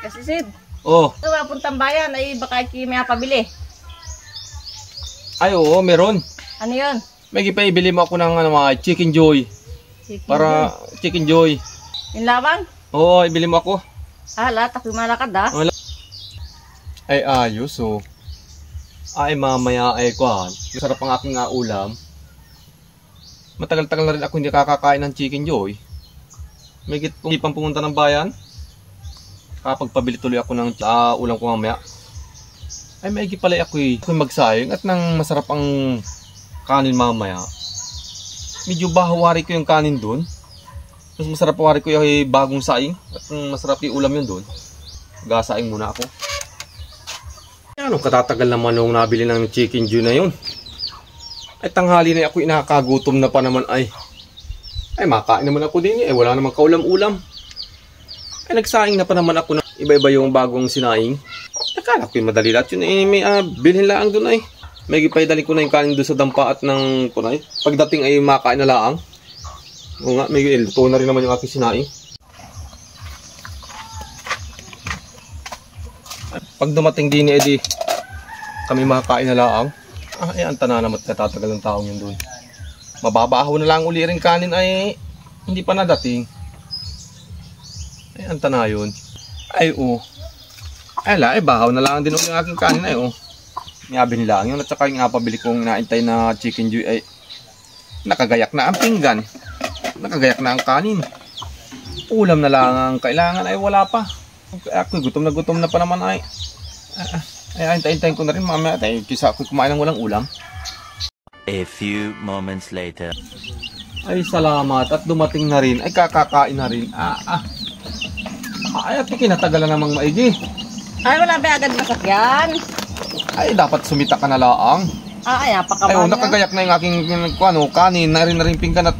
Kasi Sid, Oh, ito puntang bayan ay baka may pabili. ay oo, meron. Ano yun? May ipaibili mo ako ng mga Chicken Joy. Para Chicken Joy. Yung labang? Oo, ibili mo ako. Lahat ako malakad ha. Ay ayos oh. Ay mamaya ay kwan. Sarap ang aking ulam. Matagal-tagal na rin ako hindi kakakain ng Chicken Joy. May hindi pang pumunta ng bayan. Kapag pabili tuloy ako ng ulam ko mamaya. Ay maigi pala ako eh. Ako'y magsayang at nang masarap ang kanin mamaya. Medyo bahawari ko yung kanin dun. Mas masarap wari ko yung bagong saing. At masarap yung ulam yun dun. Gasaing muna ako. Ano katatagal naman nung nabili ng Chicken Joy na yun. Ay tanghali na ako inakagutom na pa naman ay. Ay makain naman ako din eh. Wala namang kaulam-ulam. Ay nagsaing na pa naman ako na iba-iba yung bagong sinaing. Akala ko yung madali lahat yun eh. May bilhin laang dun ay. May gipay-dali ko na yung kanin doon sa dampa at ng punay. Pagdating ay makain na laang. O nga, may luto na rin naman yung aking sinaing. Pag dumating din edi kami makakain na laang. Ay, anta na naman katatagal ng taong yun doon. Mababaho na lang uli rin kanin ay hindi pa nadating. Ay, anta na yun. Ay, ay, bahaw na lang din uli yung aking kanin ay, Niyabin lang yun at saka yung pabili kong naintay na Chicken Joy ay nakagayak na ang pinggan. Nakagayak na ang kanin. Ulam na lang ang kailangan ay wala pa. Ako gutom na pa naman ay. Ay hintayin ko na rin mamaya ay kisa ako kumain ng walang ulam. A few moments later. Ay salamat at dumating na rin. Ay kakakain na rin. Ay at kinatagalan namang maigi. Ay wala ba agad masakyan? Ay dapat sumita ka na laang. Ay napakabahan. Ay nakagayak na yung aking kanin na rin pinggan at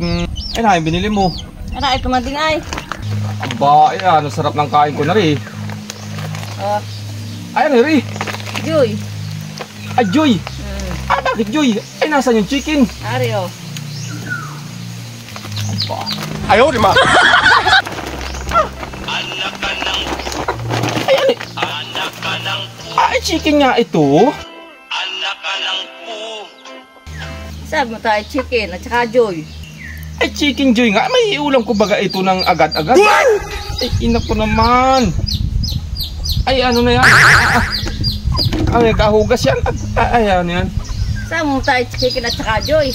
ay binili mo. Ay tumading ay. Aba, ay sarap ng kain ko na rin. Ay ano rin? Joy. Ay Joy. Bakit Joy? Ay nasan yung chicken? Ario. Aba. Ayaw di ma. Anak ka ng Ay ano? anak ka ng Ay chicken nga ito. anak ka ng Sabi mo tayo chicken at saka Joy. Ay Chicken Joy nga. May ulam ko baga ito ng agad-agad. Ay ina ko naman. Ay ano na yan? Ay kahugas yan. Ay ano yan? Sabi mo tayo chicken at saka Joy.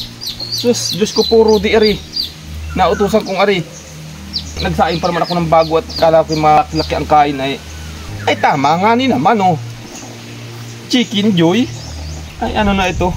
Sus, Diyos ko puro di ari. Nautusan kong ari. Nagsaing pa naman ako ng bago at kala ko malaki ang kain ay. Ay tama nga ni naman Chicken Joy. Ay ano na ito?